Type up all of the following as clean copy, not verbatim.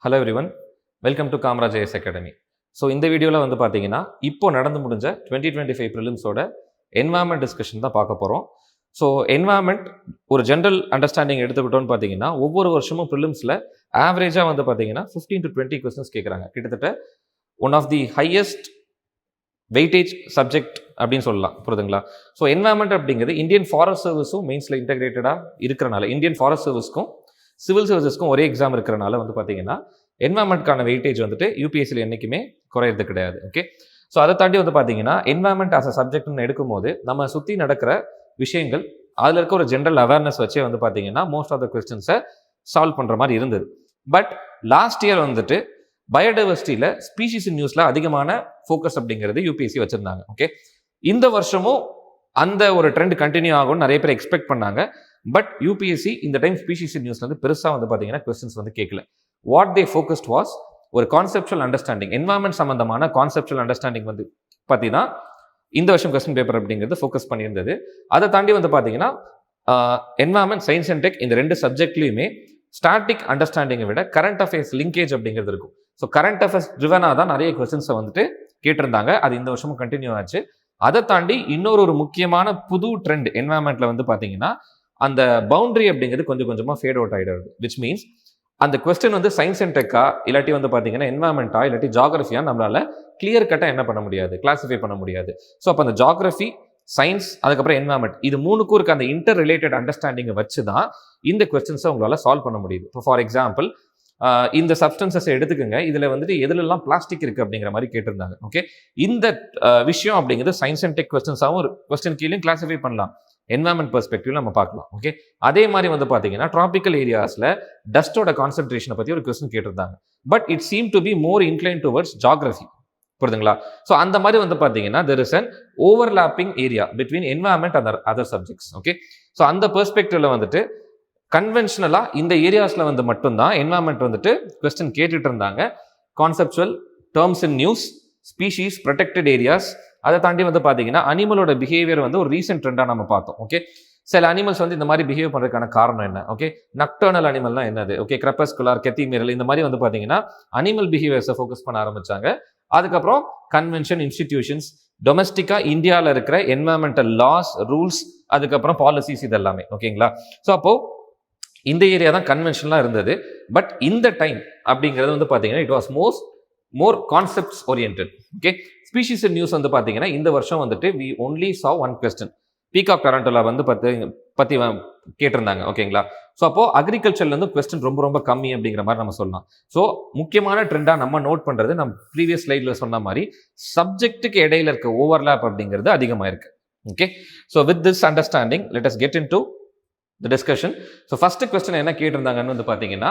Hello everyone, welcome to Kamaraj IS academy. So இந்த வீடியோவில் வந்து பார்த்தீங்கன்னா இப்போ நடந்து முடிஞ்ச 2025 ப்ரிலிம்ஸோட என்வாயர்மெண்ட் டிஸ்கஷன் தான் பார்க்க போகிறோம். ஸோ என்வாயர்மெண்ட் ஒரு ஜென்ரல் அண்டர்ஸ்டாண்டிங் எடுத்துக்கிட்டோன்னு பார்த்தீங்கன்னா ஒவ்வொரு வருஷமும் ப்ரிலிம்ஸில் ஆவரேஜாக வந்து பார்த்தீங்கன்னா 15 to 20 கொஸ்டின்ஸ் கேட்குறாங்க. கிட்டத்தட்ட one of the highest weightage subject அப்படின்னு சொல்லலாம். புரியுதுங்களா? ஸோ என்வாயர்மெண்ட் அப்படிங்கிறது இந்தியன் ஃபாரஸ்ட் சர்வீஸும் மெயின்ஸில் இன்டெகிரேட்டடாக இருக்கிறனால, இந்தியன் ஃபாரஸ்ட் சர்வீஸ்க்கும் சிவில் சர்வீசஸ்க்கும் ஒரே எக்ஸாம் இருக்கிறனால வந்து பார்த்தீங்கன்னா என்வாயர்மெண்ட்கான வெயிட்டேஜ் வந்துட்டு யூபிஎஸ்சியில் என்றைக்குமே குறையிறது கிடையாது. ஓகே, ஸோ அதை தாண்டி வந்து பார்த்தீங்கன்னா என்வாயர்மெண்ட் ஆஸ் அ சப்ஜெக்ட்னு எடுக்கும்போது நம்ம சுற்றி நடக்கிற விஷயங்கள் அதில் இருக்க ஒரு ஜென்ரல் அவேர்னஸ் வச்சே வந்து பார்த்தீங்கன்னா மோஸ்ட் ஆஃப் த கொஸ்டின்ஸை சால்வ் பண்ணுற மாதிரி இருந்தது. பட் லாஸ்ட் இயர் வந்துட்டு பயோடைவர்சிட்டியில் ஸ்பீஷீஸ் இன் நியூஸில் அதிகமான ஃபோக்கஸ் அப்படிங்கிறது யூபிஎஸ்சி வச்சுருந்தாங்க. ஓகே, இந்த வருஷமும் அந்த ஒரு ட்ரெண்ட் கண்டினியூ ஆகும்னு நிறைய பேர் எக்ஸ்பெக்ட் பண்ணாங்க. பட் யூபிஎஸ்சி இந்த டைம் ஸ்பீஷீஸ் இன் நியூஸ்ல வந்து பெருசாக வந்து பார்த்தீங்கன்னா கொஸ்டின்ஸ் வந்து கேட்கல. வாட் தே ஃபோக்கஸ்ட் வாஸ் ஒரு கான்செப்சுவல் அண்டர்ஸ்டாண்டிங், என்வாயர்மெண்ட் சம்பந்தமான கான்செப்சுவல் அண்டர்ஸ்டாண்டிங் வந்து பற்றி தான் இந்த வருஷம் கொஸ்டின் பேப்பர் அப்படிங்கிறது ஃபோக்கஸ் பண்ணியிருந்தது. அதை தாண்டி வந்து பார்த்தீங்கன்னா என்வாயர்மெண்ட், சயின்ஸ் அண்ட் டெக் இந்த ரெண்டு சப்ஜெக்ட்லையுமே ஸ்டாட்டிக் அண்டர்ஸ்டாண்டிங்கை விட கரண்ட் அஃபேர்ஸ் லிங்கேஜ் அப்படிங்கிறது இருக்கும். ஸோ கரண்ட் அஃபேர்ஸ் ட்ரிவனாக தான் நிறைய கொஸ்டின்ஸை வந்துட்டு கேட்டிருந்தாங்க. அது இந்த வருஷமும் கண்டினியூ ஆச்சு. அதை தாண்டி இன்னொரு முக்கியமான புது ட்ரெண்ட் என்வாயர்மெண்ட்ல வந்து பார்த்தீங்கன்னா அந்த பவுண்டரி அப்படிங்கிறது கொஞ்சம் கொஞ்சமாக ஃபேட் அவுட் ஆகிடுது. விச் மீன்ஸ் அந்த கொஸ்டின் வந்து சயின்ஸ் அண்ட் டெக்கா இல்லாட்டி வந்து பார்த்தீங்கன்னா என்வாயர்மெண்ட்டா இல்லாட்டி ஜாகிரஃபியா நம்மளால கிளியர் கட்டாக என்ன பண்ண முடியாது, கிளாஸிஃபை பண்ண முடியாது. ஸோ அப்போ அந்த ஜாகிரஃபி, சயின்ஸ், அதுக்கப்புறம் என்வாயர்மெண்ட், இது மூணுக்கும் இருக்க அந்த இன்டர் ரிலேட்டட் அண்டர்ஸ்டாண்டிங்கை வச்சு தான் இந்த கொஸ்டின்ஸை உங்களால் சால்வ் பண்ண முடியுது. இப்போ ஃபார் எக்ஸாம்பிள் இந்த சப்ஸ்டன்சஸ் எடுத்துக்கோங்க, இதில் வந்துட்டு எதுலெல்லாம் பிளாஸ்டிக் இருக்குது அப்படிங்கிற மாதிரி கேட்டிருந்தாங்க. ஓகே, இந்த விஷயம் அப்படிங்கிறது சயின்ஸ் அண்ட் டெக் கொஸ்டின்ஸாகவும் ஒரு கொஸ்டின் கீழேயும் கிளாஸிஃபை பண்ணலாம், என்வாயர்மெண்ட் பெர்ஸ்பெக்டிவ்ல நம்ம பார்க்கலாம். ஓகே, அதே மாதிரி வந்து பார்த்தீங்கன்னா ட்ராபிக்கல் ஏரியாஸில் டஸ்டோட கான்சென்ட்ரேஷனை பற்றி ஒரு கொஸ்டின் கேட்டிருந்தாங்க. But it seem to be more incline towards geography. புரியுதுங்களா? ஸோ அந்த மாதிரி வந்து பார்த்தீங்கன்னா there is an overlapping area between environment and other subjects. Okay, so அந்த பெர்ஸ்பெக்டிவ்ல வந்துட்டு கன்வென்ஷனலாக இந்த ஏரியாஸில் வந்து மட்டும்தான் என்வாயர்மெண்ட் வந்துட்டு கொஸ்டின் கேட்டுட்டு இருந்தாங்க. Conceptual, terms in news, species, protected areas, அதை தாண்டி வந்து பார்த்தீங்கன்னா அனிமலோட பிஹேவியர் வந்து ஒரு ரீசெண்ட் ட்ரெண்டாக நம்ம பார்த்தோம். ஓகே, சில அனிமல்ஸ் வந்து இந்த மாதிரி பிஹேவ் பண்ணுறதுக்கான காரணம் என்ன? ஓகே, நக்டர்னல் அனிமல்னா என்னது? ஓகே, கிரப்பஸ்குலார், கெத்திமீரல், இந்த மாதிரி வந்து பார்த்தீங்கன்னா அனிமல் பிஹேவியர்ஸை ஃபோக்கஸ் பண்ண ஆரம்பிச்சாங்க. அதுக்கப்புறம் கன்வென்ஷன், இன்ஸ்டிடியூஷன்ஸ், டொமஸ்டிக்காக இந்தியாவில் இருக்கிற என்வாயர்மெண்டல் லாஸ், ரூல்ஸ், அதுக்கப்புறம் பாலிசிஸ், இது எல்லாமே. ஓகேங்களா? ஸோ அப்போது இந்த ஏரியா தான் கன்வென்ஷனலாக இருந்தது. பட் இந்த டைம் அப்படிங்கிறது வந்து பார்த்தீங்கன்னா it was more concepts oriented. Okay, species news வந்து பார்த்தீங்கன்னா இந்த வருஷம் வந்துட்டு we only saw one question, peacock டொராண்டோல வந்து பற்றி கேட்டிருந்தாங்க. ஓகேங்களா? ஸோ அப்போ அக்ரிகல்ச்சர்ல இருந்து கொஸ்டின் ரொம்ப கம்மி அப்படிங்கிற மாதிரி நம்ம சொல்லலாம். ஸோ முக்கியமான ட்ரெண்டாக நம்ம நோட் பண்ணுறது, நம்ம ப்ரீவியஸ் ஸ்லைடில் சொன்ன மாதிரி சப்ஜெக்ட்டுக்கு இடையில இருக்க ஓவர்லாப் அப்படிங்கிறது அதிகமாக இருக்கு. Okay, so with this understanding let us get into the discussion. So first question என்ன கேட்டிருந்தாங்கன்னு வந்து பார்த்தீங்கன்னா,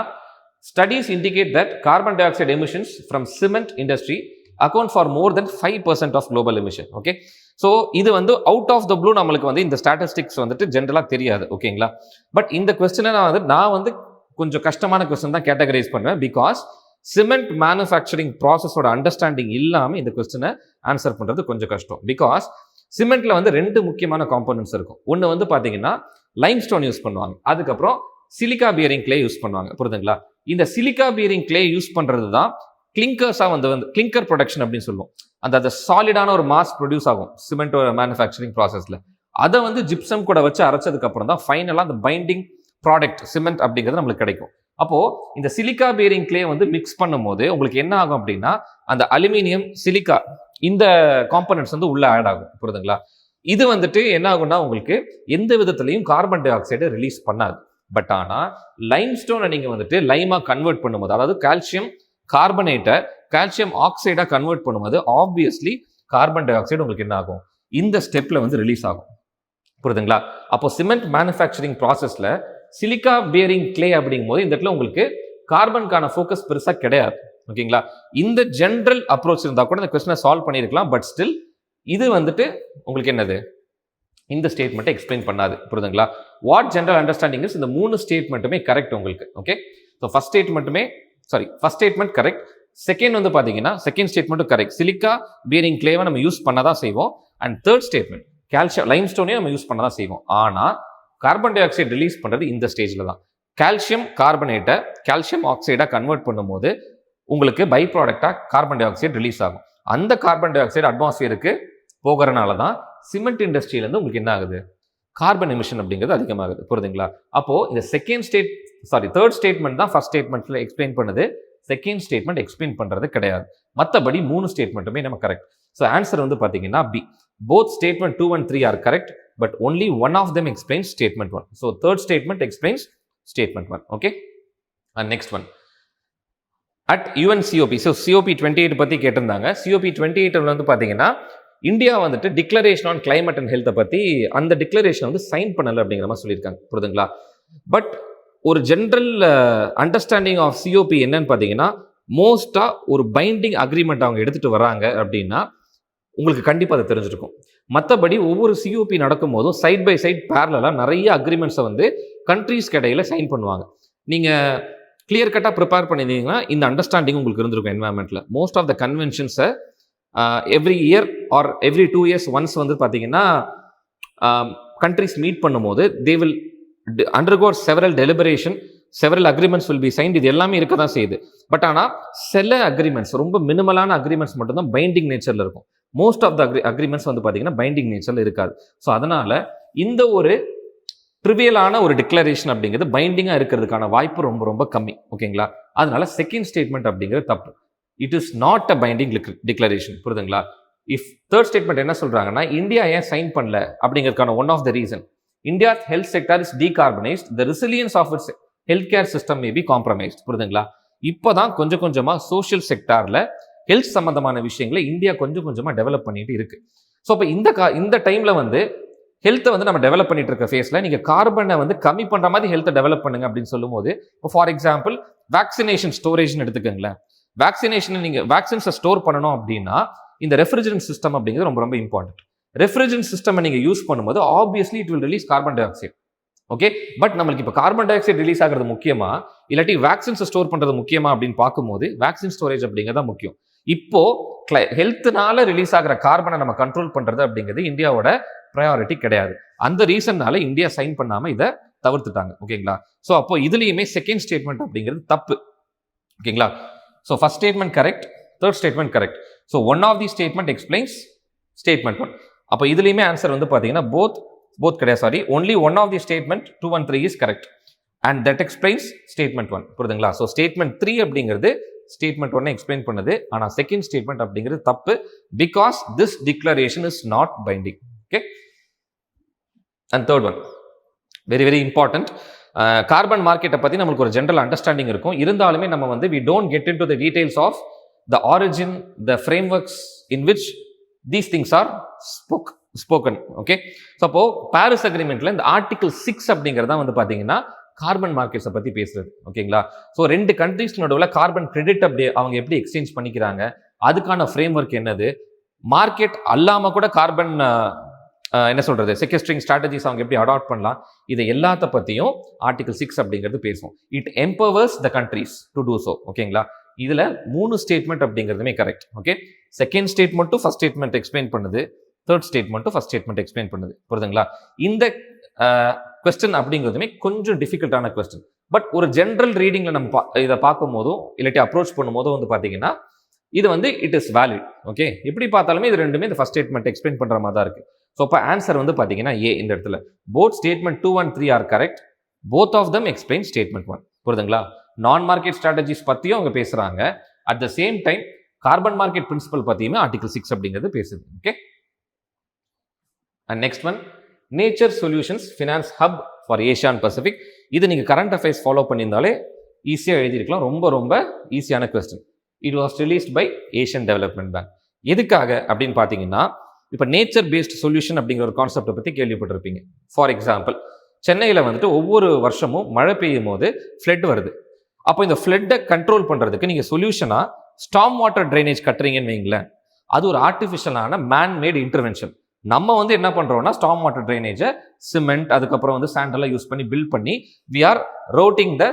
studies indicate that carbon dioxide emissions from cement industry account for more than 5% of global emission. Okay, so இது வந்து out of the blue நம்மளுக்கு வந்து இந்த statistics வந்துட்டு ஜென்ரலாக தெரியாது. ஓகேங்களா? பட் இந்த கொஸ்டினை நான் வந்து கொஞ்சம் கஷ்டமான கொஸ்டின் தான் கேட்டகரைஸ் பண்ணுவேன். பிகாஸ் சிமெண்ட் மேனுஃபேக்சரிங் ப்ராசஸோட அண்டர்ஸ்டாண்டிங் இல்லாமல் இந்த கொஸ்டினை ஆன்சர் பண்ணுறது கொஞ்சம் கஷ்டம். பிகாஸ் சிமெண்ட்ல வந்து ரெண்டு முக்கியமான காம்போனன்ட்ஸ் இருக்கும். ஒன்று வந்து பார்த்தீங்கன்னா லைம்ஸ்டோன் யூஸ் பண்ணுவாங்க, அதுக்கப்புறம் சிலிக்கா பியரிங் கிளே யூஸ் பண்ணுவாங்க. புரியுதுங்களா? இந்த சிலிக்கா பியரிங் கிளே யூஸ் பண்றது தான் கிளிங்கர்ஸா வந்து கிளிங்கர் ப்ரொடக்ஷன் அப்படின்னு சொல்லுவோம். அந்த சாலிடான ஒரு மாஸ் ப்ரொடியூஸ் ஆகும் சிமெண்ட் மேனுஃபேக்சரிங் ப்ராசஸ்ல. அதை வந்து ஜிப்சம் கூட வச்சு அரைச்சதுக்கு அப்புறம் தான் ஃபைனலாக அந்த பைண்டிங் ப்ராடக்ட் சிமெண்ட் அப்படிங்கிறது நம்மளுக்கு கிடைக்கும். அப்போ இந்த சிலிக்கா பியரிங் கிளே வந்து மிக்ஸ் பண்ணும்போது உங்களுக்கு என்ன ஆகும் அப்படின்னா அந்த அலுமினியம், சிலிக்கா, இந்த காம்போனன்ட்ஸ் வந்து உள்ள ஆட் ஆகும். புரியுதுங்களா? இது வந்துட்டு என்ன ஆகும்னா உங்களுக்கு எந்த விதத்துலையும் கார்பன் டை ஆக்சைடை ரிலீஸ் பண்ணாது. பட் ஆனால் லைம்ஸ்டோனை நீங்கள் வந்துட்டு லைமாக கன்வெர்ட் பண்ணும்போது, அதாவது கால்சியம் கார்பனேட்டை கால்சியம் ஆக்சைடாக கன்வெர்ட் பண்ணும்போது ஆப்வியஸ்லி கார்பன் டை ஆக்சைடு உங்களுக்கு என்ன ஆகும், இந்த ஸ்டெப்பில் வந்து ரிலீஸ் ஆகும். புரியுதுங்களா? அப்போ சிமெண்ட் மேனுஃபேக்சரிங் ப்ராசஸில் சிலிக்கா பியரிங் கிளே அப்படிங்கும் போது இந்த இடத்துல உங்களுக்கு கார்பனுக்கான ஃபோக்கஸ் பெருசாக கிடையாது. ஓகேங்களா? இந்த ஜென்ரல் அப்ரோச் இருந்தால் கூட இந்த கொஸ்டினை சால்வ் பண்ணியிருக்கலாம். பட் ஸ்டில் இது வந்துட்டு உங்களுக்கு என்னது, இந்த ஸ்டேட்மெண்ட்டை எக்ஸ்பிளைன் பண்ணாது. புரியுதுங்களா? வாட் ஜென்ரல் அண்டர்ஸ்டாண்டிங் இஸ், இந்த மூணு ஸ்டேட்மெண்ட்டுமே கரெக்ட் உங்களுக்கு. Okay, so first statement correct. Second வந்து பார்த்தீங்கன்னா செகண்ட் ஸ்டேட்மெண்ட்டும் கரெக்ட், சிலிக்கா பியரிங் கிளேவை நம்ம யூஸ் பண்ண தான் செய்வோம். அண்ட் தேர்ட் ஸ்டேட்மெண்ட் கால்சியம் லைம்ஸ்டோனையும் நம்ம யூஸ் பண்ண தான் செய்வோம். ஆனால் கார்பன் டை ஆக்சைடு ரிலீஸ் பண்ணுறது இந்த ஸ்டேஜில் தான். கால்சியம் கார்பனேட்டை கால்சியம் ஆக்சைடாக கன்வெர்ட் பண்ணும்போது உங்களுக்கு பை ப்ராடக்டாக கார்பன் டை ஆக்சைடு ரிலீஸ் ஆகும். அந்த கார்பன் டை ஆக்சைடு அட்மாஸ்பியருக்கு போகிறனால தான் சிமெண்ட் இண்டஸ்ட்ரியிலேருந்து உங்களுக்கு என்ன ஆகுது, கார்பன் எமிஷன் அப்படிங்கிறது அதிகமாகுது. புரியுதுங்களா? அப்போது இந்த தேர்ட் ஸ்டேட்மெண்ட் தான் ஃபர்ஸ்ட் ஸ்டேட்மெண்ட்டில் எக்ஸ்பிளைன் பண்ணுது, செகண்ட் ஸ்டேட்மெண்ட் எக்ஸ்பிளைன் பண்ணுறது கிடையாது. மற்றபடி 3 ஸ்டேட்மெண்ட்டுமே நம்ம கரெக்ட். ஸோ ஆன்சர் வந்து பார்த்தீங்கன்னா B. Both statement 2 and 3 are correct, but only one of them explains statement 1. So third statement explains statement 1. Okay, and next one at UNCOP. So COP28 பத்தி கேட்டிருந்தாங்க. COP28 வந்து பாத்தீங்கன்னா இந்தியா வந்துட்டு declaration on climate and ஹெல்த்தை பத்தி அந்த declaration வந்து sign பண்ணல அப்படிங்கிற மாதிரி சொல்லியிருக்காங்க. புரியுதுங்களா? பட் ஒரு ஜென்ரல் அண்டர்ஸ்டாண்டிங் ஆஃப் COP என்னன்னு பார்த்தீங்கன்னா, மோஸ்டா ஒரு பைண்டிங் அக்ரிமெண்ட் அவங்க எடுத்துட்டு வராங்க அப்படின்னா உங்களுக்கு கண்டிப்பாக அதை தெரிஞ்சிருக்கும். மற்றபடி ஒவ்வொரு COP நடக்கும் போதும் சைட் பை சைட் பேரலாக நிறைய அக்ரிமெண்ட்ஸை வந்து கண்ட்ரீஸ்க்கு இடையில சைன் பண்ணுவாங்க. நீங்கள் கிளியர் கட்டாக ப்ரிப்பேர் பண்ணியிருந்தீங்கன்னா இந்த அண்டர்ஸ்டாண்டிங் உங்களுக்கு இருந்திருக்கும். என்வாயன்மெண்ட்டில் மோஸ்ட் ஆஃப் த கன்வென்ஷன்ஸை every year or every 2 years once வந்து பார்த்தீங்கன்னா கண்ட்ரிஸ் மீட் பண்ணும்போது they will undergo several deliberation, several agreements will be signed. இது எல்லாமே இருக்க தான் செய்யுது. பட் ஆனால் சில அக்ரிமெண்ட்ஸ், ரொம்ப மினிமலான அக்ரிமெண்ட்ஸ் மட்டும்தான் பைண்டிங் நேச்சரில் இருக்கும். மோஸ்ட் ஆஃப் த அக்ரிமெண்ட்ஸ் வந்து பார்த்தீங்கன்னா பைண்டிங் நேச்சரில் இருக்காது. ஸோ அதனால் இந்த ஒரு ட்ரிவியலான ஒரு டிக்ளரேஷன் அப்படிங்கிறது பைண்டிங்காக இருக்கிறதுக்கான வாய்ப்பு ரொம்ப ரொம்ப கம்மி. ஓகேங்களா? அதனால செகண்ட் ஸ்டேட்மெண்ட் அப்படிங்கிறது தப்பு. It is not a binding declaration. புரியுதுங்களா? இஃப் தேர்ட் ஸ்டேட்மெண்ட் என்ன சொல்கிறாங்கன்னா, இந்தியா ஏன் சைன் பண்ணல அப்படிங்கிறதுக்கான one of the reason, India health sector is decarbonised, the resilience of its health care system may be compromised. புரியுதுங்களா? இப்போதான் கொஞ்சம் கொஞ்சமாக சோஷியல் செக்டாரில் ஹெல்த் சம்பந்தமான விஷயங்களை இந்தியா கொஞ்சம் கொஞ்சமாக டெவலப் பண்ணிட்டு இருக்கு. ஸோ இப்போ இந்த டைமில் வந்து ஹெல்த்தை வந்து நம்ம டெவலப் பண்ணிட்டு இருக்க ஃபேஸில் நீங்கள் கார்பனை வந்து கம்மி பண்ணுற மாதிரி ஹெல்த்தை டெவலப் பண்ணுங்க அப்படின்னு சொல்லும்போது, இப்போ ஃபார் எக்ஸாம்பிள் வேக்சினேஷன் ஸ்டோரேஜ்னு எடுத்துக்கோங்களேன். வேக்சினேஷன் நீங்கள் வேக்சின்ஸை ஸ்டோர் பண்ணணும் அப்படின்னா இந்த ரெஃப்ரிஜரன்ட் சிஸ்டம் அப்படிங்கிறது ரொம்ப ரொம்ப இம்பார்ட்டன்ட். ரெஃப்ரிஜரன்ட் சிஸ்டம் நீங்கள் யூஸ் பண்ணும்போது obviously it will release carbon di oxide. Okay, but நம்மளுக்கு இப்போ கார்பன் டை ஆக்சைடு ரிலீஸ் ஆகிறது முக்கியமா இல்லாட்டி வேக்சின்ஸை ஸ்டோர் பண்ணுறது முக்கியமா அப்படின்னு பார்க்கும்போது வேக்சின் ஸ்டோரேஜ் அப்படிங்கிறத முக்கியம். இப்போ ஹெல்த்னால ரிலீஸ் ஆகிற கார்பனை நம்ம கண்ட்ரோல் பண்றது அப்படிங்கிறது இந்தியாவோட ப்ரையாரிட்டி கிடையாது. அந்த ரீசன்னால இந்தியா சைன் பண்ணாம இதை தவிர்த்துட்டாங்க. ஓகேங்களா? ஸோ அப்போ இதுலயுமே செகண்ட் ஸ்டேட்மெண்ட் அப்படிங்கிறது தப்பு. ஓகேங்களா? So first statement correct, third statement correct. So one of the statement explains statement 1. அப்போ இதுலயுமே ஆன்சர் வந்து பார்த்தீங்கன்னா போத் கிடையாது, sorry, only one of the statement 2 and 3 is correct and that explains statement 1. புரியுதுங்களா? So statement 3 அப்படிங்கிறது statement 1 explain பண்ணுது. ஆனால் second statement அப்படிங்கிறது தப்பு, because this declaration is not binding. Okay, and third one very very important. Carbon மார்க்கெட்டை பற்றி நம்மளுக்கு ஒரு ஜென்ரல் அண்டர்ஸ்டாண்டிங் இருக்கும். இருந்தாலுமே நம்ம வந்து we don't get into the details of the origin, the frameworks in which these things are spoken. Okay, so அப்போ Paris அக்ரிமெண்ட்ல இந்த ஆர்டிகல் 6 அப்படிங்கிறதா வந்து பார்த்தீங்கன்னா கார்பன் மார்க்கெட்ஸை பற்றி பேசுறது. ஓகேங்களா? ஸோ 2 கண்ட்ரீஸ் நடுவில் கார்பன் கிரெடிட் அப்படி அவங்க எப்படி எக்ஸ்சேஞ்ச் பண்ணிக்கிறாங்க, அதுக்கான ஃப்ரேம் ஒர்க் என்னது, மார்க்கெட் அல்லாமல் கூட கார்பன் என்ன சொல்றது செக்வெஸ்டரிங் ஸ்ட்ராட்டஜிஸ் அவங்க எப்படி அடாப்ட் பண்ணலாம், இதை எல்லாத்த பற்றியும் ஆர்டிகல் 6 அப்படிங்கிறது பேசும். It empowers the countries to do so. ஓகேங்களா? இதில் 3 ஸ்டேட்மெண்ட் அப்படிங்கிறதுமே கரெக்ட். ஓகே, செகண்ட் ஸ்டேட்மெண்ட்டும் ஃபர்ஸ்ட் ஸ்டேட்மெண்ட் எக்ஸ்பிளைன் பண்ணுது, தேர்ட் ஸ்டேட்மெண்ட்டும் ஃபர்ஸ்ட் ஸ்டேட்மெண்ட் எக்ஸ்பிளைன் பண்ணுது. புரியுதுங்களா? இந்த கொஸ்டின் அப்படிங்கிறதுமே கொஞ்சம் டிஃபிகல்ட்டான கொஸ்டின். பட் ஒரு ஜென்ரல் ரீடிங்கில் நம்ம இதை பார்க்கும் போதும் இல்லாட்டி அப்ரோச் பண்ணும் போதும் வந்து பார்த்தீங்கன்னா இது வந்து இட் இஸ் வேலிட். ஓகே, எப்படி பார்த்தாலுமே இது ரெண்டுமே இந்த ஃபர்ஸ்ட் ஸ்டேட்மெண்ட் எக்ஸ்பிளைன் பண்ணுற மாதிரி தான் இருக்கு. ஸோ அப்போ ஆன்சர் வந்து பார்த்தீங்கன்னா ஏ. இந்த இடத்துல both statement 2 and 3 are correct, both of them explain statement 1. புரியுதுங்களா? நான் மார்க்கெட் ஸ்ட்ராட்டஜிஸ் பற்றியும் அவங்க பேசுகிறாங்க, at the same time carbon market principle பற்றியுமே ஆர்டிகல் 6 அப்படிங்கிறது பேசுது. Okay, and next one nature solutions finance hub for Asia and Pacific. இது நீங்கள் கரண்ட் அஃபேர்ஸ் ஃபாலோ பண்ணியிருந்தாலே ஈஸியாக எழுதியிருக்கலாம். ரொம்ப ரொம்ப ஈஸியான question. It was released by Asian Development Bank. எதுக்காக அப்படின்னு பார்த்தீங்கன்னா, இப்போ நேச்சர் பேஸ்ட் சொல்யூஷன் அப்படிங்கிற ஒரு கான்செப்டை பற்றி கேள்விப்பட்டிருப்பீங்க. ஃபார் எக்ஸாம்பிள், சென்னையில் வந்துட்டு ஒவ்வொரு வருஷமும் மழை பெய்யும் போது ஃப்ளட் வருது. அப்போ இந்த ஃப்ளட்டை கண்ட்ரோல் பண்ணுறதுக்கு நீங்கள் சொல்யூஷனாக ஸ்டார்ம் வாட்டர் ட்ரைனேஜ் கட்டுறீங்கன்னு வைங்களேன். அது ஒரு ஆர்டிஃபிஷியலான மேன்மேட் இன்டர்வென்ஷன். நம்ம வந்து என்ன பண்ணுறோம்னா ஸ்டார்ம் வாட்டர் ட்ரைனேஜை சிமெண்ட் அதுக்கப்புறம் வந்து சாண்டெல்லாம் யூஸ் பண்ணி பில்ட் பண்ணி we are routing the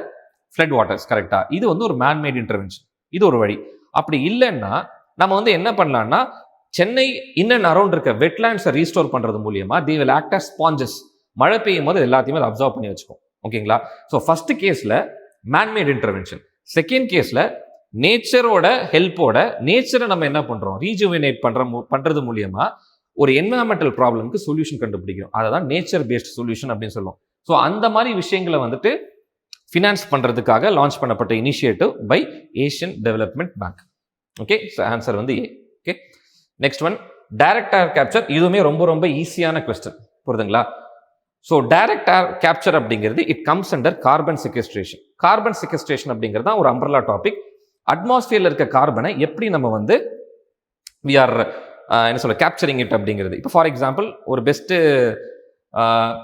flood waters. கரெக்டாக? இது வந்து ஒரு மேன்மேட் இன்டர்வென்ஷன். இது ஒரு வழி. அப்படி இல்லைன்னா நம்ம வந்து என்ன பண்ணலாம்னா சென்னை இன் அண்ட் அரௌண்ட் இருக்க வெட்லேண்ட்ஸை ரீஸ்டோர் பண்ணுறது மூலியமா they will act as sponges. மழை பெய்யும் போது எல்லாத்தையுமே அதை அப்சர்வ் பண்ணி வச்சுக்கும். ஓகேங்களா? ஸோ ஃபர்ஸ்ட் கேஸில் மேன்மேட் இன்டர்வென்ஷன், செகண்ட் கேஸில் நேச்சரோட ஹெல்ப்போட நேச்சரை நம்ம என்ன பண்ணுறோம், ரீஜுவினேட் பண்ணுறது மூலியமா ஒரு என்வரான்மெண்டல் ப்ராப்ளம்க்கு சொல்யூஷன் கண்டுபிடிக்கிறோம். அதை தான் நேச்சர் பேஸ்ட் சொல்யூஷன் அப்படின்னு சொல்லுவோம். ஸோ அந்த மாதிரி விஷயங்களை வந்துட்டு ஃபினான்ஸ் பண்ணுறதுக்காக லான்ச் பண்ணப்பட்ட initiative by Asian Development Bank. Okay, so answer வந்து A. Okay, next one direct air capture. இதுவுமே ரொம்ப ரொம்ப ஈஸியான கொஸ்டின், புரியுதுங்களா? ஸோ டைரக்ட் ஏர் கேப்சர் அப்படிங்கிறது it comes under carbon sequestration. Carbon sequestration அப்படிங்கிறது தான் ஒரு அம்பர்லா டாபிக். அட்மாஸ்பியரில் இருக்க கார்பனை எப்படி நம்ம வந்து வி ஆர் என்ன சொல்ல கேப்சரிங் இட் அப்படிங்கிறது. இப்போ ஃபார் எக்ஸாம்பிள் ஒரு பெஸ்ட்டு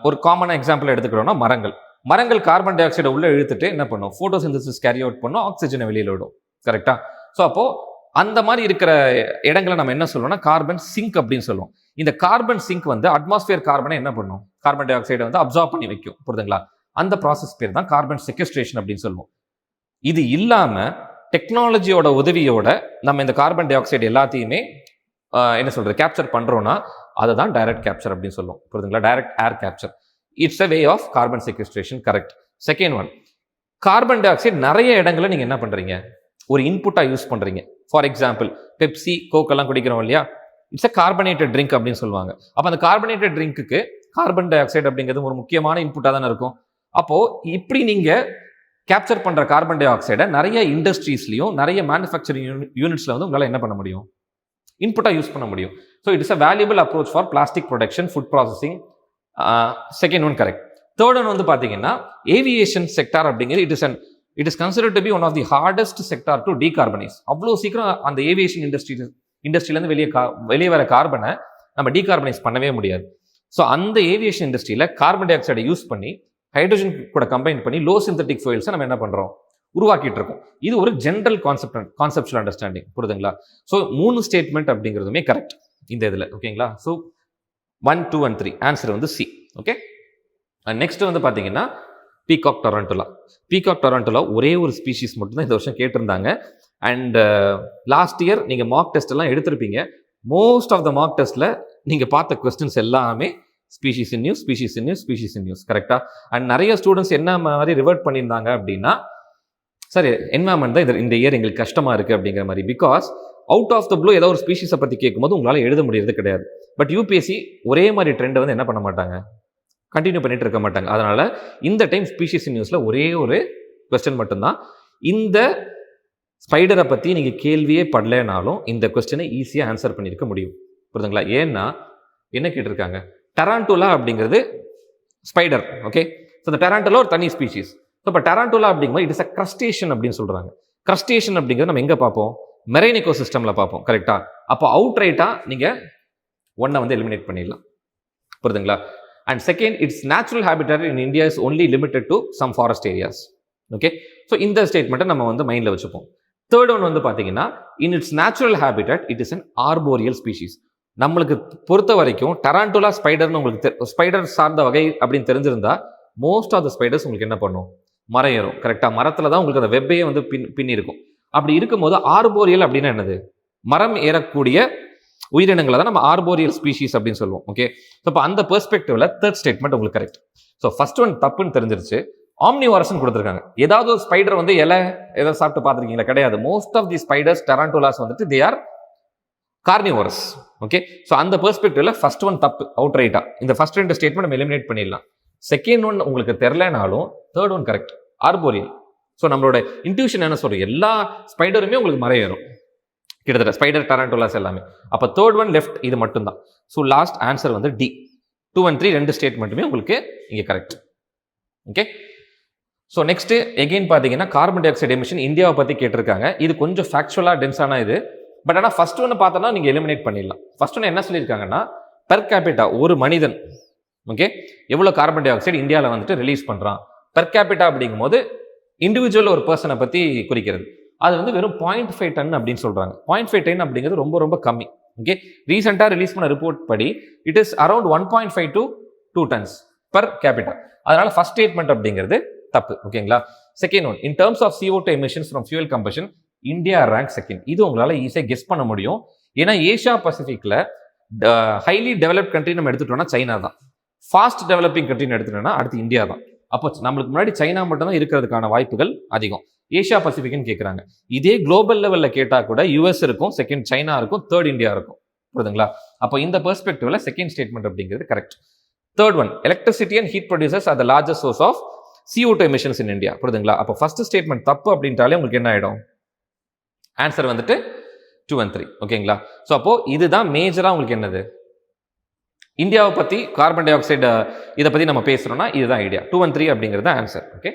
ஒரு காமனாக எக்ஸாம்பிள் எடுத்துக்கிறோம்னா மரங்கள் கார்பன் டை ஆக்சைடை உள்ளே இழுத்துட்டு என்ன பண்ணும், ஃபோட்டோசிந்தசிஸ் கேரி அவுட் பண்ணும், ஆக்சிஜனை வெளியில் விடும். கரெக்டாக? ஸோ அப்போது அந்த மாதிரி இருக்கிற இடங்களை நம்ம என்ன சொல்லுவோம்னா கார்பன் சிங்க் அப்படின்னு சொல்லுவோம். இந்த கார்பன் சிங்க் வந்து அட்மாஸ்பியர் கார்பனை என்ன பண்ணும், கார்பன் டை ஆக்சைடை வந்து அப்சார்ப் பண்ணி வைக்கும், புரியுதுங்களா? அந்த ப்ராசஸ் பேர் தான் கார்பன் செக்வெஸ்ட்ரேஷன் அப்படின்னு சொல்லுவோம். இது இல்லாமல் டெக்னாலஜியோட உதவியோட நம்ம இந்த கார்பன் டை ஆக்சைடு எல்லாத்தையுமே என்ன சொல்றது கேப்சர் பண்றோம்னா அதை தான் டைரக்ட் கேப்சர் அப்படின்னு சொல்லுவோம், புரியுதுங்களா? Direct air capture, it's a way of carbon sequestration. Correct. Second one, carbon dioxide நிறைய இடங்களை நீங்க என்ன பண்றீங்க, ஒரு இன்புட்டா யூஸ் பண்றீங்க. ஃபார் எக்ஸாம்பிள் பெப்சி, கோக் எல்லாம் குடிக்கிறோம் இல்லையா, இட்ஸ் அ கார்பனேட்டட் ட்ரிங்க் அப்படின்னு சொல்லுவாங்க. அப்போ அந்த கார்பனேட்டட் ட்ரிங்க்குக்கு கார்பன் டை ஆக்சைடு அப்படிங்கிறது ஒரு முக்கியமான இன்புட்டா தானே இருக்கும். அப்போ இப்படி நீங்க கேப்சர் பண்ற கார்பன் டை ஆக்சைடை நிறைய இண்டஸ்ட்ரீஸ்லையும் நிறைய மேனுஃபேக்சரிங் யூனிட்ஸ்ல வந்து உங்களால் என்ன பண்ண முடியும், இன்புட்டா யூஸ் பண்ண முடியும். So it is a valuable approach for plastic production, food processing. Second one correct. Third one வந்து பார்த்தீங்கன்னா ஏவியேஷன் செக்டார் அப்படிங்கிறது it is considered to be one of the hardest sector to decarbonise. அவ்வளோ சீக்கிரம் அந்த aviation இண்டஸ்ட்ரியிலேருந்து வெளியே வர கார்பனை நம்ம டீகார்பனைஸ் பண்ணவே முடியாது. ஸோ அந்த ஏவியேஷன் இண்டஸ்ட்ரியில் கார்பன் டை ஆக்சைடை யூஸ் பண்ணி ஹைட்ரஜன் கூட கம்பைன் பண்ணி லோ சிந்தட்டிக் ஃபியூயல்ஸை நம்ம என்ன பண்ணுறோம், உருவாக்கிட்டு இருக்கோம். இது ஒரு ஜென்ரல் கான்செப்சுவல் அண்டர்ஸ்டாண்டிங், புரியுதுங்களா? ஸோ 3 ஸ்டேட்மெண்ட் அப்படிங்கிறதுமே கரெக்ட் இந்த இதில். ஓகேங்களா? ஸோ 1, 2 and 3 ஆன்சர் வந்து சி. ஓகே, நெக்ஸ்ட் வந்து பார்த்தீங்கன்னா பீகாக் டொராண்டோலா. பீகாக் டொராண்டோலா ஒரே ஒரு ஸ்பீஷீஸ் மட்டும்தான் இந்த வருஷம் கேட்டிருந்தாங்க. அண்ட் லாஸ்ட் இயர் நீங்கள் மார்க் டெஸ்ட் எல்லாம் எடுத்திருப்பீங்க. மோஸ்ட் ஆஃப் த மார்க் டெஸ்ட்டில் நீங்கள் பார்த்த கொஸ்டின்ஸ் எல்லாமே ஸ்பீஷீஸ் இன் நியூஸ், கரெக்டாக? அண்ட் நிறைய ஸ்டூடெண்ட்ஸ் என்ன மாதிரி ரிவர்ட் பண்ணியிருந்தாங்க அப்படின்னா, சரி என்வாயர்மெண்ட் தான் இந்த இயர் எங்களுக்கு கஷ்டமாக இருக்குது அப்படிங்கிற மாதிரி. Because out of the blue ஏதோ ஒரு ஸ்பீஷீஸை பற்றி கேட்கும்போது உங்களால் எழுத முடியறது கிடையாது. பட் யூபிஎஸ்சி ஒரே மாதிரி ட்ரெண்டை வந்து என்ன பண்ண மாட்டாங்க, கண்டினியூ பண்ணிட்டு இருக்க மாட்டாங்க. அதனால இந்த டைம் ஸ்பீஷீஸ் இன் நியூஸில் ஒரே ஒரு கொஸ்டின் மட்டும்தான். இந்த ஸ்பைடரை பற்றி நீங்கள் கேள்வியே படலைனாலும் இந்த கொஸ்டினை ஈஸியாக ஆன்சர் பண்ணியிருக்க முடியும், புரியுதுங்களா? ஏன்னா என்ன கேட்டிருக்காங்க, டராண்டோலா அப்படிங்கிறது ஸ்பைடர். ஓகே, ஸோ இந்த டராண்டோலா ஒரு தனி ஸ்பீஷீஸ். ஸோ இப்போ டராண்டோலா அப்படிங்கும்போது இட் இஸ் அ கிரஸ்டேஷன் அப்படின்னு சொல்கிறாங்க. கிரஸ்டேஷன் அப்படிங்கிறது நம்ம எங்கே பார்ப்போம், மெரைன் எக்கோசிஸ்டமில் பார்ப்போம், கரெக்டாக? அப்போ அவுட் ரைட்டாக நீங்கள் ஒன்றை வந்து எலிமினேட் பண்ணிடலாம், புரியுதுங்களா? And second, it's natural habitat in India is only limited to some forest areas. Okay, so இந்த ஸ்டேட்மெண்ட்டை நம்ம வந்து மைண்டில் வச்சுப்போம். தேர்ட் ஒன் வந்து பார்த்தீங்கன்னா இன் it's natural habitat it is an arboreal species. நம்மளுக்கு பொறுத்த வரைக்கும் டராண்டோலா ஸ்பைடர்னு உங்களுக்கு ஸ்பைடர் சார்ந்த வகை அப்படின்னு தெரிஞ்சிருந்தா மோஸ்ட் ஆஃப் த ஸ்பைடர்ஸ் உங்களுக்கு என்ன பண்ணும், மரம் ஏறும், கரெக்டாக? மரத்தில் தான் உங்களுக்கு அந்த வெப்பையே வந்து பின்னி இருக்கும். அப்படி இருக்கும்போது ஆர்போரியல் அப்படின்னா என்னது, மரம் ஏறக்கூடிய உயிரினங்களை தான் நம்ம ஆர்போரியல் ஸ்பீஷீஸ் அப்படின்னு சொல்லுவோம். ஓகே, ஸோ இப்போ அந்த பெர்ஸ்பெக்டிவ்ல தேர்ட் ஸ்டேட்மெண்ட் உங்களுக்கு கரெக்ட். ஸோ ஃபர்ஸ்ட் ஒன் தப்புன்னு தெரிஞ்சிருச்சு. ஆம்னிவாரஸ்ன்னு கொடுத்துருக்காங்க. ஏதாவது ஒரு ஸ்பைடர் வந்து எதை சாப்பிட்டு பார்த்துருக்கீங்களா? கிடையாது. Most of the spiders tarantulas வந்துட்டு they are carnivorous. Okay, so அந்த பெர்ஸ்பெக்டிவ்ல ஃபர்ஸ்ட் ஒன் தப்பு அவுட் ரைட்டா. இந்த ஃபர்ஸ்ட் 2 ஸ்டேட்மெண்ட் நம்ம எலிமினேட் பண்ணிடலாம். செகண்ட் ஒன் உங்களுக்கு தெரிலனாலும் third one correct, arboreal. So நம்மளோட இன்ட்யூஷன் என்ன சொல்றோம், எல்லா ஸ்பைடருமே உங்களுக்கு மரம் ஏறும் கிட்டத்தட்ட, ஸ்பைடர் டராண்டோலாஸ் எல்லாமே. அப்போ தேர்ட் ஒன் லெஃப்ட், இது மட்டும்தான். ஸோ லாஸ்ட் ஆன்சர் வந்து டி. 2 and 3 2 ஸ்டேட்மெண்ட்டுமே உங்களுக்கு இங்கே correct. Okay, so next again பார்த்தீங்கன்னா கார்பன் டை ஆக்சைடு எமிஷன் இந்தியாவை பற்றி கேட்டிருக்காங்க. இது கொஞ்சம் ஃபேக்சுவலாக டென்ஸான இது. பட் ஆனால் ஃபர்ஸ்ட் ஒன்று பார்த்தோன்னா நீங்கள் எலிமினேட் பண்ணிடலாம். ஃபர்ஸ்ட் ஒன்று என்ன சொல்லியிருக்காங்கன்னா பெர் கேபிட்டா ஒரு மனிதன் ஓகே எவ்வளோ கார்பன் டை ஆக்சைடு இந்தியாவில் வந்துட்டு ரிலீஸ் பண்ணுறான். பெர் கேபிட்டா அப்படிங்கும்போது இண்டிவிஜுவல் ஒரு பர்சனை பற்றி குறிக்கிறது. அது வந்து வெறும் 0.5 டன் அப்படின்னு சொல்கிறாங்க. 0.5 டன் அப்படிங்கிறது ரொம்ப ரொம்ப கம்மி. ஓகே, ரீசெண்டாக ரிலீஸ் பண்ண ரிப்போர்ட் படி it is around 1.5 to 2 tons per capita. அதனால ஃபர்ஸ்ட் ஸ்டேட்மெண்ட் அப்படிங்கிறது தப்பு. ஓகேங்களா? Second one, in terms of CO2 emissions from fuel combustion India rank second. இது உங்களால் ஈஸியாக கெஸ் பண்ண முடியும். ஏன்னா ஏஷியா பசிபிக்ல ஹைலி டெவலப்ட் கண்ட்ரி நம்ம எடுத்துட்டோம்னா சைனா தான். ஃபாஸ்ட் டெவலப்பிங் கண்ட்ரின்னு எடுத்துட்டோம்னா அடுத்து இந்தியா தான். அப்போ நம்மளுக்கு முன்னாடி சைனா மட்டும் தான் இருக்கிறதுக்கான வாய்ப்புகள் அதிகம். ஏஷியா பசிபிக்னு கேட்குறாங்க. இதே குளோபல் லெவலில் கேட்டால் கூட யூஎஸ் இருக்கும், செகண்ட் சைனா இருக்கும், தேர்ட் இந்தியா இருக்கும். புரியுதுங்களா? அப்போ இந்த பெர்ஸ்பெக்டிவ்ல செகண்ட் ஸ்டேட்மெண்ட் அப்படிங்கிறது correct. Third one, electricity and heat producers are the largest source of CO2 emissions in India. புரியுதுங்களா? அப்போ ஃபர்ஸ்ட் ஸ்டேட்மெண்ட் தப்பு அப்படின்ட்டாலே உங்களுக்கு என்ன ஆகிடும்? ஆன்சர் வந்துட்டு 2 and 3. ஓகேங்களா? ஸோ அப்போ இதுதான் மேஜராக உங்களுக்கு என்னது, இந்தியாவை பற்றி கார்பன் டை ஆக்சைடு இதை பற்றி நம்ம பேசுகிறோம்னா இதுதான் ஐடியா. 2 and 3 அப்படிங்கிறது ஆன்சர். ஓகே,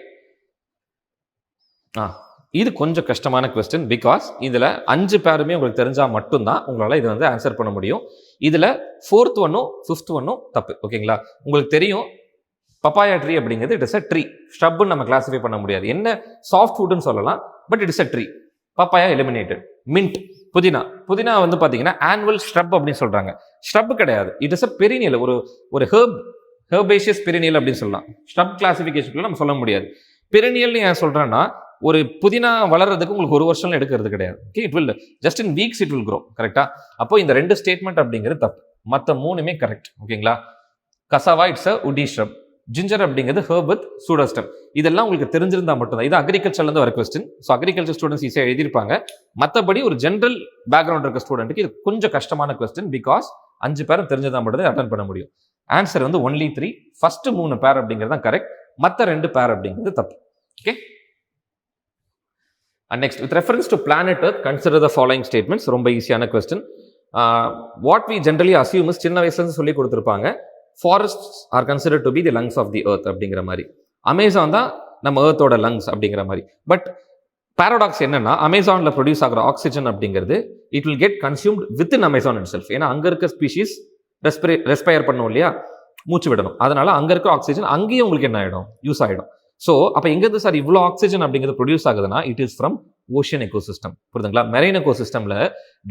இது கொஞ்சம் கஷ்டமான கொஸ்டின். பிகாஸ் இதில் 5 பேருமே உங்களுக்கு தெரிஞ்சால் மட்டும்தான் உங்களால் இது வந்து ஆன்சர் பண்ண முடியும். இதில் 4th ஒன்னும் 5th ஒன்னும் தப்பு. ஓகேங்களா? உங்களுக்கு தெரியும் பப்பாயா ட்ரீ அப்படிங்கிறது இட் இஸ் அ ட்ரீ. ஷ்ரப்னு நம்ம கிளாஸிஃபை பண்ண முடியாது. என்ன சாஃப்ட் ஃபுட்னு சொல்லலாம், but it is a tree. Papaya eliminated. Mint, புதினா வந்து பார்த்தீங்கன்னா ஆனுவல் ஷ்ரப் அப்படின்னு சொல்கிறாங்க. ஷ்ரப் கிடையாது, இட் இஸ் அ பெரினியல், ஒரு ஹெர்பேஷியஸ் பெரினியல் அப்படின்னு சொல்லலாம். ஷ்ரப் கிளாசிஃபிகேஷனுக்குள்ள நம்ம சொல்ல முடியாது. பெரினியல்னு ஏன் சொல்கிறேன்னா, ஒரு புதினா வளர்றதுக்கு உங்களுக்கு 1 வருஷம் எடுக்கிறது கிடையாது. Okay, it will just in weeks it will grow. கரெக்டா? அப்போ இந்த 2 ஸ்டேட்மெண்ட் அப்படிங்கிறது தப்பு, மற்ற 3மே கரெக்ட். ஓகேங்களா? கசாவா இட்ஸ் அ உட்டி ஷ்ரப், ஜிஞ்சர் அப்படிங்கிறது ஹெர்ப் வித் சூடோஸ்டெம். இதெல்லாம் உங்களுக்கு தெரிஞ்சிருந்தா மட்டும்தான். இது அக்ரிகல்ச்சர்லேருந்து வர கொஸ்டின். ஸோ அக்ரிகல்ச்சர் ஸ்டூடெண்ட்ஸ் ஈஸியாக எழுதியிருப்பாங்க. மற்றபடி ஒரு ஜென்ரல் பேக்ரவுண்ட் இருக்க ஸ்டூடெண்ட்டுக்கு இது கொஞ்சம் கஷ்டமான கொஸ்டின். பிகாஸ் 5 பேரும் தெரிஞ்சதா மட்டும் அட்டன் பண்ண முடியும். ஆன்சர் வந்து ஒன்லி 3. ஃபர்ஸ்ட் 3 பேர் அப்படிங்கிறது தான் கரெக்ட், மற்ற 2 பேர் அப்படிங்கிறது தப்பு. Okay, and next, with reference to planet Earth, consider the following statements. ரொம்ப ஈஸியான question. What we generally assume is, சின்ன வயசுலேருந்து சொல்லி கொடுத்துருப்பாங்க, forests are considered to be the lungs of the earth அப்படிங்கிற மாதிரி. அமேசான் தான் நம்ம எர்த்தோட லங்ஸ் அப்படிங்கிற மாதிரி. பட் பாராடாக்ஸ் என்னன்னா, அமேசானில் ப்ரொடியூஸ் ஆகிற ஆக்சிஜன் அப்படிங்கிறது it will get consumed with in Amazon it self. ஏன்னா அங்கே இருக்க ஸ்பீஷீஸ் ரெஸ்பயர் பண்ணும் இல்லையா, மூச்சு விடணும். அதனால அங்கே இருக்க ஆக்சிஜன் அங்கேயும் உங்களுக்கு என்ன ஆகிடும், யூஸ் ஆகிடும். ஸோ அப்போ எங்கேருந்து சார் இவ்வளோ ஆக்சிஜன் அப்படிங்கிறது ப்ரொடியூஸ் ஆகுதுன்னா, it is from ocean ecosystem. புரியுதுங்களா? மெரைன் எக்கோசிஸ்டமில்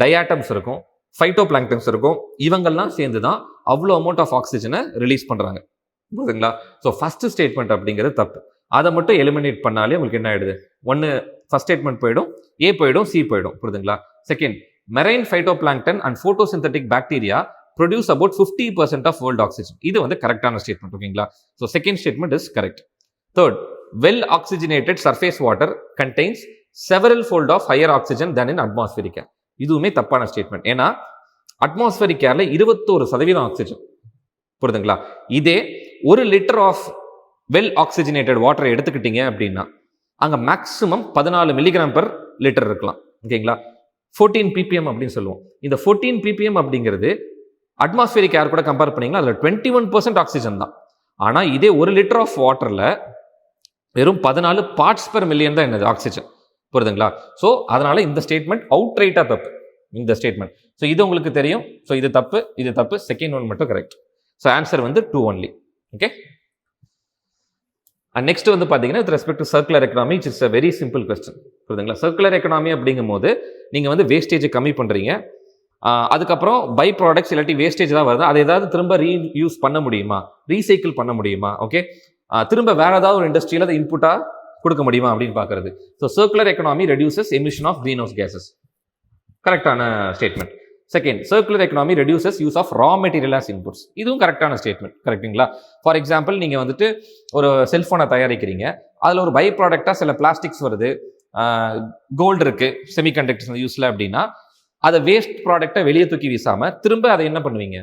டயாட்டம்ஸ் இருக்கும், ஃபைட்டோ பிளாங்டன்ஸ் இருக்கும், இவங்கெல்லாம் சேர்ந்து தான் அவ்வளோ அமௌண்ட் ஆஃப் ஆக்சிஜனை ரிலீஸ் பண்ணுறாங்க. புரியுதுங்களா? ஸோ ஃபர்ஸ்ட் ஸ்டேட்மெண்ட் அப்படிங்கிறது தப்பு. அதை மட்டும் எலிமினேட் பண்ணாலே உங்களுக்கு என்ன ஆயிடுது, ஒன்று ஃபர்ஸ்ட் ஸ்டேட்மெண்ட் போயிடும், ஏ போயிடும், சி போயிடும். புரியுதுங்களா? Second, marine phytoplankton and photosynthetic bacteria produce about 50% of world oxygen. இது வந்து கரெக்டான ஸ்டேட்மெண்ட். ஓகேங்களா? So second statement is correct. Third, well oxygenated surface water contains several fold of higher oxygen than in atmospheric air. இதுவுமே தப்பான statement. ஏன்னா atmospheric ஏர்ல 21% oxygen. புரியுதுங்களா? இதே 1 லிட்டர் ஆஃப் வெல் ஆக்சிஜனேட்டட் வாட்டரை எடுத்துக்கிட்டீங்க அப்படின்னா அங்கே மேக்ஸிமம் 14 மில்லிகிராம் பெர் லிட்டர் இருக்கலாம். ஓகேங்களா? 14 ppm அப்படின்னு சொல்லுவோம். இந்த 14 ppm அப்படிங்கிறது அட்மாஸ்பரிக் ஏர் கூட கம்பேர் பண்ணீங்கன்னா அதில் 21% ஆக்சிஜன் தான். ஆனால் இதே 1 லிட்டர் ஆஃப் வாட்டரில் வெறும் 14 பார்ட்ஸ் பெர் மில்லியன் தான் என்னது ஆக்சிஜன். புரியுதுங்களா? ஸோ அதனால இந்த ஸ்டேட்மெண்ட் அவுட் ரைட்டாக தப்பு, இந்த ஸ்டேட்மெண்ட். ஸோ இது உங்களுக்கு தெரியும். ஸோ இது தப்பு, இது தப்பு, செகண்ட் ஒன் மட்டும் கரெக்ட். ஸோ ஆன்சர் வந்து 2 ஒன்லி. ஓகே, அண்ட் நெக்ஸ்ட் வந்து பார்த்தீங்கன்னா with respect to circular economy, it's a very simple question. புரியுதுங்களா? சர்க்குலர் எக்கனாமி அப்படிங்கும் போது நீங்கள் வந்து வேஸ்டேஜை கம்மி பண்ணுறீங்க, அதுக்கப்புறம் பை ப்ராடக்ட்ஸ் இல்லாட்டி வேஸ்டேஜ் தான் வருது, அதை ஏதாவது திரும்ப ரீயூஸ் பண்ண முடியுமா, ரீசைக்கிள் பண்ண முடியுமா, ஓகே, திரும்ப வேற ஏதாவது ஒரு இண்டஸ்ட்ரியில் அதை இன்புட்டாக கொடுக்க முடியுமா அப்படின்னு பார்க்கறது. So circular economy reduces emission of greenhouse gases. கரெக்டான statement. Second, circular economy reduces use of raw material as inputs. இதுவும் கரெக்டான ஸ்டேட்மெண்ட். கரெக்டுங்களா? ஃபார் எக்ஸாம்பிள், நீங்கள் வந்துட்டு ஒரு செல்ஃபோனை தயாரிக்கிறீங்க, அதில் ஒரு பை ப்ராடக்டாக சில பிளாஸ்டிக்ஸ் வருது, கோல்டு இருக்குது, செமிகண்டக்டர்ஸ் யூஸில் அப்படின்னா அதை வேஸ்ட் ப்ராடக்டை வெளியே தூக்கி வீசாமல் திரும்ப அதை என்ன பண்ணுவீங்க,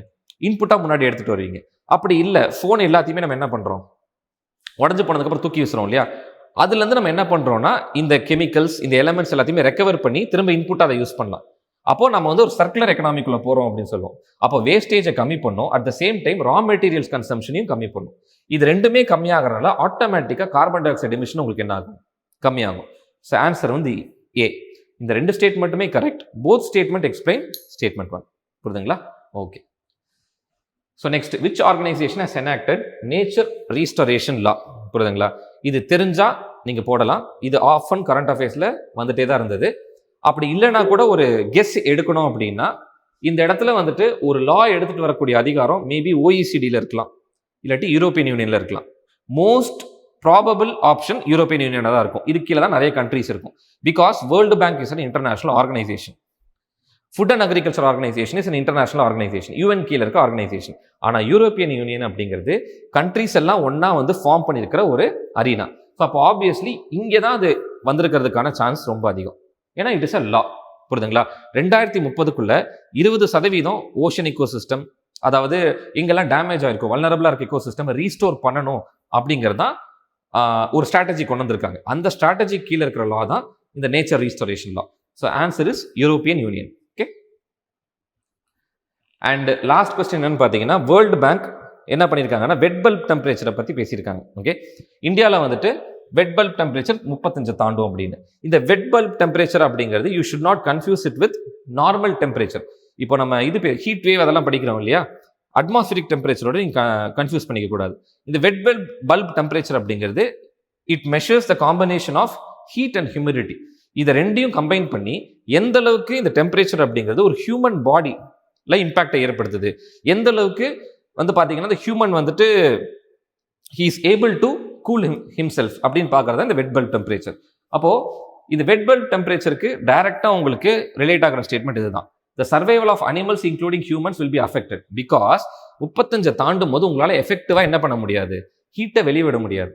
இன்புட்டாக முன்னாடி எடுத்துகிட்டு வருவீங்க. அப்படி இல்லை, ஃபோன் எல்லாத்தையுமே நம்ம என்ன பண்ணுறோம், உடஞ்சு போனதுக்கப்புறம் தூக்கி வீசுறோம் இல்லையா, அதுலேருந்து நம்ம என்ன பண்ணுறோம்னா இந்த கெமிக்கல்ஸ், இந்த எலமெண்ட்ஸ் எல்லாத்தையுமே ரெக்கவர் பண்ணி திரும்ப இன்புட்டாக அதை யூஸ் பண்ணலாம். அப்போ நம்ம வந்து ஒரு சர்க்குலர் எக்கனாமிக்குள்ள போகிறோம் அப்படின்னு சொல்லுவோம். அப்போ வேஸ்டேஜை கம்மி பண்ணோம், at the same time raw materials கன்சம்ஷனையும் கம்மி பண்ணும். இது ரெண்டுமே கம்மியாகிறனால ஆட்டோமேட்டிக்காக கார்பன் டை ஆக்சைடு எமிஷன் உங்களுக்கு என்ன ஆகும், கம்மியாகும். ஸோ ஆன்சர் வந்து ஏ. இந்த 2 ஸ்டேட்மெண்ட்டுமே correct. Both statement explain statement 1. புரியுதுங்களா? Okay. So next, which organisation has enacted nature restoration law. புரியுதுங்களா? இது தெரிஞ்சா நீங்க போடலாம். இது ஆஃபன் கரண்ட் அஃபேர்ஸ்ல வந்துட்டே தான் இருந்தது. அப்படி இல்லைன்னா கூட ஒரு கெஸ் எடுக்கணும் அப்படின்னா இந்த இடத்துல வந்துட்டு ஒரு லா எடுத்துட்டு வரக்கூடிய அதிகாரம் மேபி ஓஇசிடியில் இருக்கலாம், இல்லாட்டி யூரோப்பியன் யூனியன்ல இருக்கலாம். மோஸ்ட் ப்ராபபிள் ஆப்ஷன் யூரோப்பியன் யூனியனாக தான் இருக்கும். இது கீழே தான் நிறைய கண்ட்ரிஸ் இருக்கும். Because world bank is an international organisation. Food and agriculture organisation is an international organisation, UN கீழே இருக்க ஆர்கனைசேஷன். ஆனால் யூரோப்பியன் யூனியன் அப்படிங்கிறது கண்ட்ரிஸ் எல்லாம் ஒன்றா வந்து ஃபார்ம் பண்ணியிருக்கிற ஒரு அரீனா. ஸோ அப்போ ஆப்வியஸ்லி இங்கே தான் அது வந்திருக்கிறதுக்கான சான்ஸ் ரொம்ப அதிகம். ஏன்னா இட் இஸ் அ லா. புரியுதுங்களா? 2030க்குள்ள 20% ஓஷன் இக்கோசிஸ்டம், அதாவது இங்கெல்லாம் டேமேஜ் ஆயிருக்கும், வல்னரபிளா இருக்க இக்கோசிஸ்டம் ரீஸ்டோர் பண்ணணும் அப்படிங்கிறது தான் ஒரு ஸ்ட்ராட்டஜி கொண்டு வந்திருக்காங்க. அந்த ஸ்ட்ராட்டஜி கீழே இருக்கிற லா தான் இந்த nature restoration law. So answer is European union. Okay. And last question என்னன்னு பார்த்தீங்கன்னா, வேர்ல்டு பேங்க் என்ன பண்ணியிருக்காங்கன்னா வெட் பல்ப் டெம்பரேச்சரை பற்றி பேசியிருக்காங்க. ஓகே, இந்தியாவில் வந்துட்டு வெட் பல்ப் டெம்பரேச்சர் 35 தாண்டும் அப்படின்னு. இந்த வெட் பல்ப் டெம்பரேச்சர் அப்படிங்கிறது you should not confuse it with normal temperature. இப்போ நம்ம ஹீட் வேவ் அதெல்லாம் படிக்கிறோம் இல்லையா, அட்மாஸ்பியரிக் டெம்பரேச்சரோட நீங்கள் கன்ஃபியூஸ் பண்ணிக்க கூடாது. இந்த வெட் பல்ப் டெம்பரேச்சர் அப்படிங்கிறது it measures the combination of heat and humidity. இதை ரெண்டையும் கம்பைன் பண்ணி எந்த அளவுக்கு இந்த டெம்பரேச்சர் அப்படிங்கிறது ஒரு ஹியூமன் பாடியில் இம்பாக்டை ஏற்படுத்துது, எந்த அளவுக்கு வந்து பார்த்தீங்கன்னா இந்த ஹியூமன் வந்துட்டு he is able to cool himself அப்படின்னு பார்க்கறது இந்த வெட் பல்ப் டெம்பரேச்சர். அப்போது இந்த வெட் பல்ப் டெம்பரேச்சருக்கு டைரெக்டாக உங்களுக்கு ரிலேட் ஆகிற ஸ்டேட்மெண்ட் இதுதான். The survival of animals including humans will be affected because 35 தாண்டும் போது உங்களால் எஃபெக்டிவாக என்ன பண்ண முடியாது, ஹீட்டை வெளியிட முடியாது.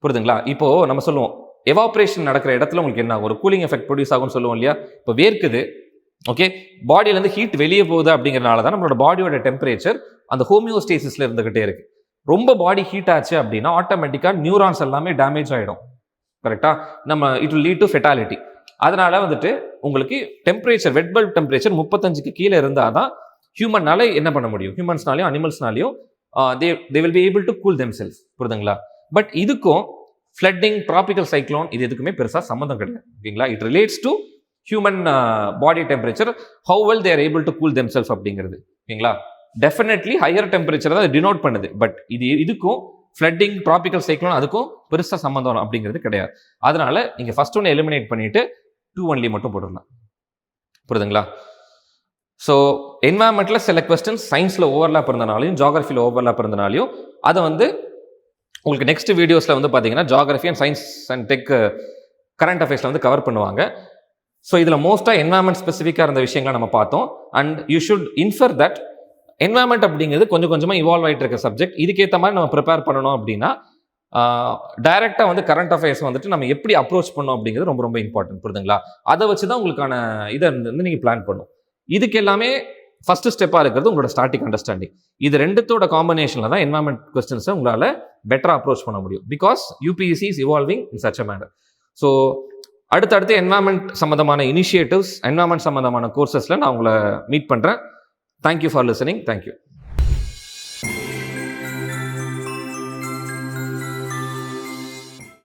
புரியுதுங்களா? இப்போ நம்ம சொல்லுவோம் எவாப்ரேஷன் நடக்கிற இடத்துல உங்களுக்கு என்ன ஒரு கூலிங் எஃபெக்ட் ப்ரொடியூஸ் ஆகும்னு சொல்லுவோம் இல்லையா. இப்போ வேர்க்குது, ஓகே, பாடியிலேருந்து ஹீட் வெளியே போகுது அப்படிங்கிறனால தான் நம்மளோட பாடியோட டெம்பரேச்சர் அந்த ஹோமியோஸ்டேசிஸில் இருந்துகிட்டே இருக்கு. ரொம்ப பாடி ஹீட் ஆச்சு அப்படின்னா ஆட்டோமேட்டிக்காக நியூரான்ஸ் எல்லாமே டேமேஜ் ஆகிடும். கரெக்டாக நம்ம it will lead to fatality. அதனால வந்துட்டு உங்களுக்கு டெம்பரேச்சர் வெட் பல்ப் டெம்பரேச்சர் 35க்கு கீழே இருந்தால் தான் ஹியூமன்னால என்ன பண்ண முடியும், ஹியூமன்ஸ்னாலையும் அனிமல்ஸ்னாலையும் they will be able to cool them self. புரியுதுங்களா? பட் இதுக்கும் ஃப்ளட்டிங், ட்ராபிக்கல் சைக்ளோன் இது எதுக்குமே பெருசாக சம்மந்தம் கிடையாது. ஓகேங்களா? It relates to human body temperature, how well they are able to cool them self அப்படிங்கிறது. ஓகேங்களா? டெஃபினெட்லி ஹையர் டெம்பரேச்சர் தான் டினோட் பண்ணுது. பட் இதுக்கும் ஃப்ளட்டிங், ட்ராபிக்கல் சைக்ளோன் அதுக்கும் பெருசாக சம்மந்தம் அப்படிங்கிறது கிடையாது. அதனால நீங்கள் ஃபர்ஸ்ட் ஒன்று எலிமினேட் பண்ணிட்டு 2 ஒன்லி மட்டும் போட்டுடலாம். புரியுதுங்களா? ஸோ என்வாயர்மெண்ட்டில் சில கொஸ்டின்ஸ் சயின்ஸில் ஓவர்லாப் இருந்தனாலையும் ஜியாகிரஃபியில் ஓவர்லாப் இருந்தனாலையும் அதை வந்து உங்களுக்கு நெக்ஸ்ட் வீடியோஸில் வந்து பார்த்தீங்கன்னா geography and science and tech current அஃபேர்ஸில் வந்து கவர் பண்ணுவாங்க. ஸோ இதில் மோஸ்ட்டாக என்வாயர்மெண்ட் ஸ்பெசிஃபிக்காக இருந்த விஷயங்களை நம்ம பார்த்தோம். And you should infer that environment அப்படிங்கிறது கொஞ்சம் கொஞ்சமாக இவால்வ் ஆகிட்டு இருக்க சப்ஜெக்ட். இதுக்கேற்ற மாதிரி நம்ம ப்ரிப்பேர் பண்ணணும் அப்படின்னா டைரெக்டாக வந்து கரண்ட் அஃபேர்ஸ் வந்துட்டு நம்ம எப்படி அப்ரோச் பண்ணோம் அப்படிங்கிறது ரொம்ப ரொம்ப இம்பார்ட்டன்ட். புரியுதுங்களா? அதை வச்சு தான் உங்களுக்கான இதை வந்து நீங்கள் பிளான் பண்ணும். இதுக்கு எல்லாமே ஃபர்ஸ்ட் ஸ்டெப்பாக இருக்கிறது உங்களோட ஸ்டாட்டிக் அண்டர்ஸ்டாண்டிங். இது ரெண்டுத்தோட காம்பினேஷனில் தான் என்வாயர்மெண்ட் கொஸ்டின்ஸை உங்களால் பெட்டராக அப்ரோச் பண்ண முடியும். Because UPSC is evolving in such a manor. So அடுத்தடுத்து என்வாயர்மெண்ட் சம்மந்தமான இனிஷியேட்டிவ்ஸ், என்வாயர்மெண்ட் சம்மந்தமான கோர்சஸில் நான் உங்களை மீட் பண்ணுறேன். Thank you for listening. தேங்க்யூ.